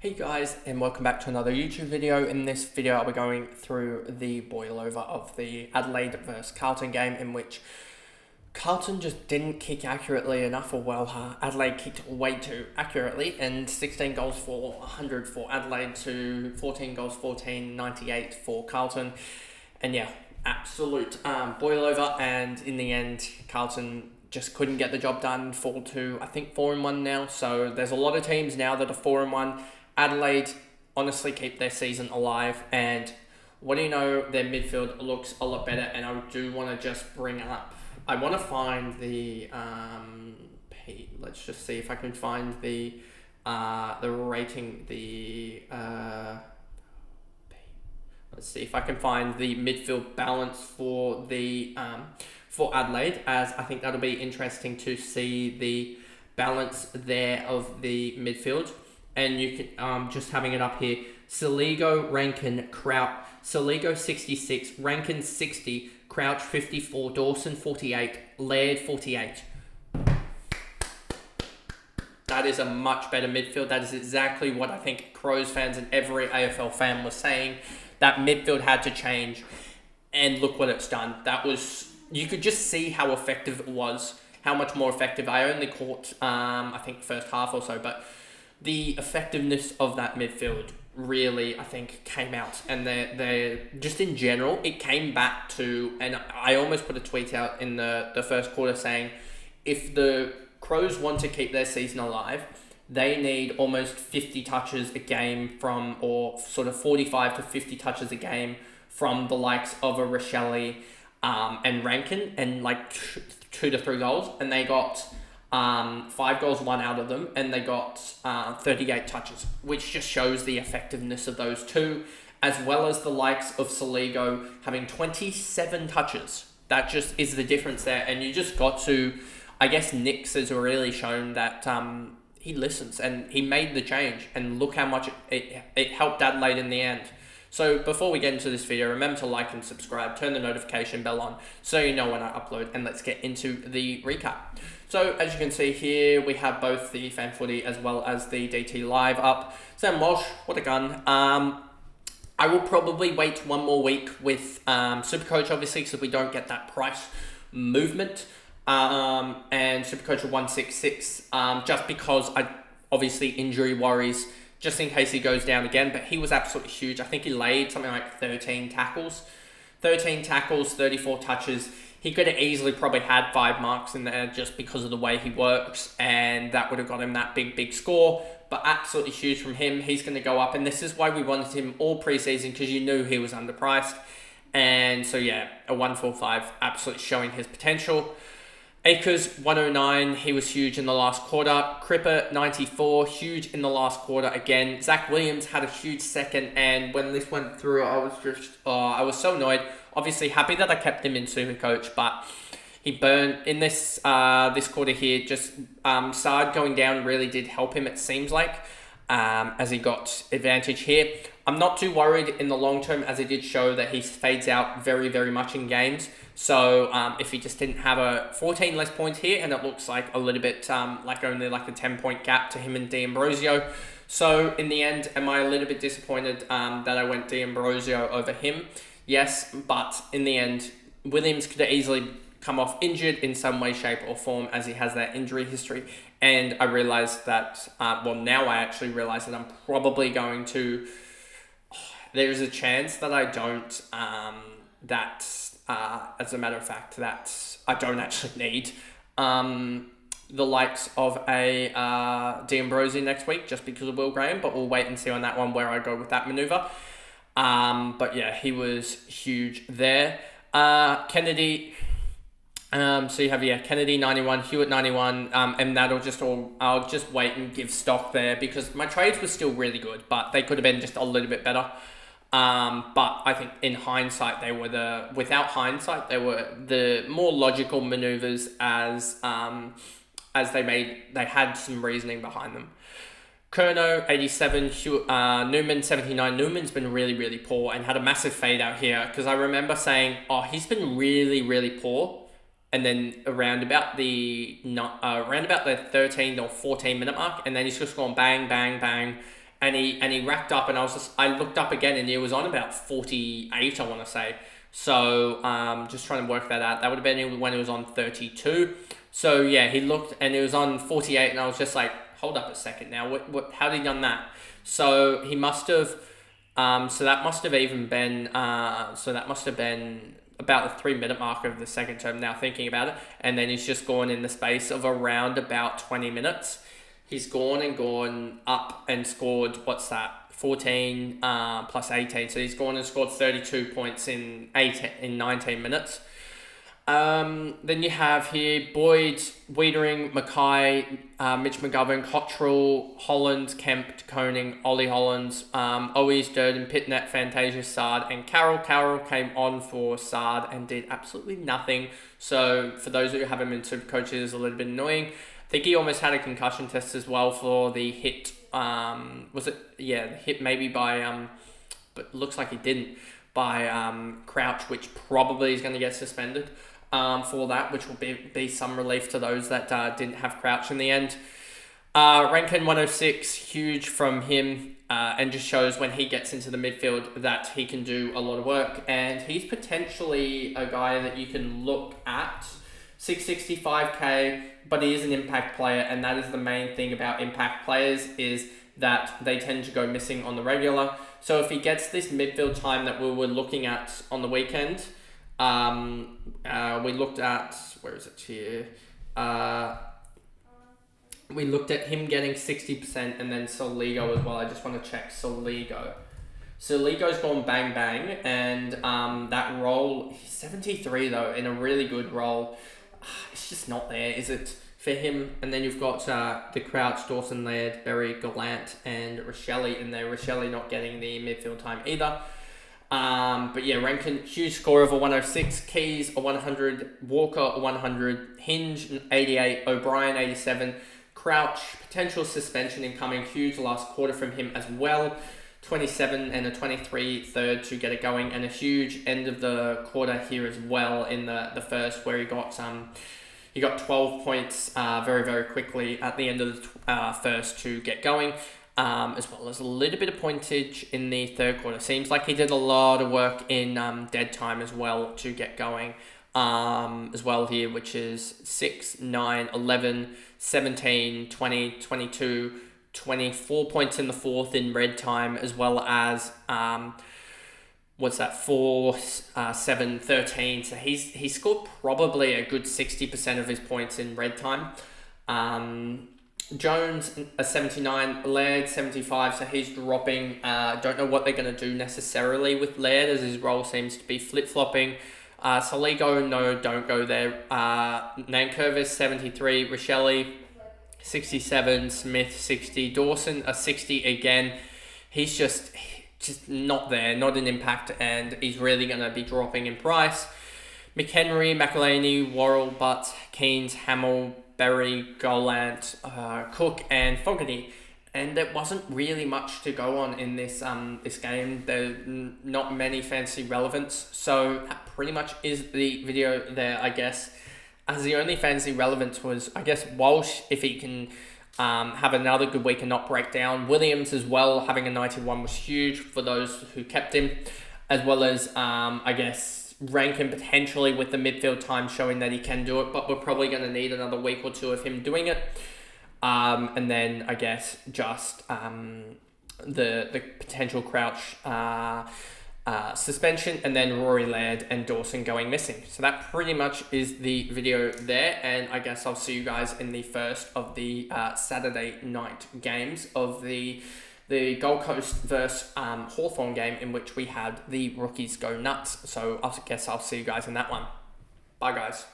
Hey guys, and welcome back to another YouTube video. In this video I'll be going through the boil over of the Adelaide versus Carlton game, in which Carlton just didn't kick accurately enough, or Adelaide kicked way too accurately, and 16 goals for 100 for Adelaide to 14 goals 98 for Carlton. And yeah, absolute boil over, and in the end Carlton just couldn't get the job done. Fall to, I think, 4-1 now. So there's a lot of teams now that are 4-1. Adelaide honestly keep their season alive, and what do you know, their midfield looks a lot better. And I do want to just bring up, I want to find the let's just see if I can find the rating, let's see if I can find the midfield balance for the for Adelaide, as I think that'll be interesting to see the balance there of the midfield. And you can, just having it up here, Saligo, Rankin, Crouch, Saligo 66, Rankin 60, Crouch 54, Dawson 48, Laird 48. That is a much better midfield. That is exactly what I think Crows fans and every AFL fan was saying. That midfield had to change, and look what it's done. That was, you could just see how effective it was, how much more effective. I only caught, I think, first half or so, but the effectiveness of that midfield really, I think, came out. And they're just in general, it came back to, and I almost put a tweet out in the first quarter saying, if the Crows want to keep their season alive, they need almost 50 touches a game from, or sort of 45 to 50 touches a game from the likes of a Rochelle and Rankin, and like 2 to 3 goals. And they got 5 goals, 1 out of them, and they got 38 touches, which just shows the effectiveness of those two, as well as the likes of Saligo having 27 touches. That just is the difference there. And you just got to, I guess Nix has really shown that he listens, and he made the change, and look how much it helped Adelaide in the end. So before we get into this video, remember to like and subscribe, turn the notification bell on so you know when I upload, and let's get into the recap. So as you can see here, we have both the fan footy as well as the DT live up. Sam Walsh, what a gun. I will probably wait one more week with Supercoach, obviously, so we don't get that price movement. And Supercoach 166, just because obviously injury worries, just in case he goes down again. But he was absolutely huge. I think he laid something like 13 tackles, 34 touches. He could have easily probably had 5 marks in there just because of the way he works, and that would have got him that big score. But absolutely huge from him. He's going to go up, and this is why we wanted him all preseason, because you knew he was underpriced. And so yeah, a 145, absolutely showing his potential. Akers 109, he was huge in the last quarter. Cripper 94, huge in the last quarter again. Zach Williams had a huge second, and when this went through, I was so annoyed. Obviously happy that I kept him in Supercoach, but he burned in this this quarter here. Just Sard going down really did help him, it seems like, as he got advantage here. I'm not too worried in the long term, as he did show that he fades out very much in games. So if he just didn't have a 14 less points here, and it looks like a little bit like only like a 10-point gap to him and D'Ambrosio. So in the end, am I a little bit disappointed that I went D'Ambrosio over him? Yes, but in the end, Williams could have easily come off injured in some way, shape or form, as he has that injury history. And I realized that, now I actually realize that I'm probably going to, there's a chance that I don't, as a matter of fact, that I don't actually need the likes of a D'Ambrosio next week, just because of Will Graham, but we'll wait and see on that one where I go with that maneuver. But yeah, he was huge there. Kennedy, so you have, Kennedy 91, Hewitt 91, and that'll just all, I'll just wait and give stock there, because my trades were still really good, but they could have been just a little bit better. But I think in hindsight, without hindsight, they were the more logical maneuvers, as they had some reasoning behind them. Curnow 87, Newman 79. Newman's been really poor and had a massive fade out here, because I remember saying, he's been really poor. And then around about the 13 or 14 minute mark, and then he's just gone bang and he racked up, and I looked up again, and he was on about 48, I want to say. So just trying to work that out. That would have been when he was on 32. So yeah, he looked, and it was on 48, and I was just like, hold up a second now. How did he done that? So he must have. So that must have even been. So that must have been about the 3-minute mark of the second term. Now thinking about it, and then he's just gone in the space of around about 20 minutes. He's gone up and scored, what's that, 14 plus 18. So he's gone and scored 32 points in 19 minutes. Then you have here Boyd, Wiedering, Mackay, Mitch McGovern, Cottrell, Holland, Kemp, Koning, Ollie Hollands, Owies, Durden, Pitnet, Fantasia, Sard, and Carroll. Carroll came on for Sard and did absolutely nothing. So for those who have him in Supercoach, it is a little bit annoying. I think he almost had a concussion test as well for the hit. Was it? Yeah, the hit maybe by, but looks like he didn't, by Crouch, which probably is going to get suspended for that, which will be some relief to those that didn't have Crouch in the end. Rankin 106, huge from him, and just shows when he gets into the midfield that he can do a lot of work, and he's potentially a guy that you can look at. 665k, but he is an impact player, and that is the main thing about impact players, is that they tend to go missing on the regular. So if he gets this midfield time that we were looking at on the weekend, we looked at, where is it here? We looked at him getting 60%, and then Soligo as well. I just want to check Soligo. Soligo's gone bang bang, and that role, he's 73 though, in a really good role. It's just not there, is it, for him? And then you've got the Crouch, Dawson, Laird, Berry, Gallant, and Rochelle in there. Rochelle not getting the midfield time either. But yeah, Rankin, huge score of a 106, Keys a 100, Walker a 100, Hinge 88, O'Brien 87, Crouch, potential suspension incoming, huge last quarter from him as well. 27 and a 23 third to get it going, and a huge end of the quarter here as well in the first, where he got 12 points very, very quickly at the end of the first to get going, as well as a little bit of pointage in the third quarter. Seems like he did a lot of work in dead time as well to get going as well here, which is 6, 9, 11, 17, 20, 22, 24 points in the fourth in red time, as well as 4, 7, 13. So he scored probably a good 60% of his points in red time. Jones a 79, Laird 75, so he's dropping. Don't know what they're going to do necessarily with Laird, as his role seems to be flip-flopping. Soligo, no, don't go there. Nankervis 73, Rochelle 67, Smith 60, Dawson a 60 again. He's just not there, not an impact, and he's really going to be dropping in price. McHenry, McElhaney, Worrell, Butts, Keynes, Hamill, Berry, Golant, Cook, and Fogarty. And there wasn't really much to go on in this this game. There's not many fancy relevance, so that pretty much is the video there, I guess. As the only fancy relevance was, I guess, Walsh, if he can have another good week and not break down. Williams as well, having a 91 was huge for those who kept him, as well as, I guess, Rankin potentially with the midfield time showing that he can do it, but we're probably going to need another week or two of him doing it. And then, I guess, just the potential Crouch suspension, and then Rory Laird and Dawson going missing. So that pretty much is the video there, and I guess I'll see you guys in the first of the Saturday night games of the Gold Coast versus Hawthorn game, in which we had the rookies go nuts. So I guess I'll see you guys in that one. Bye guys.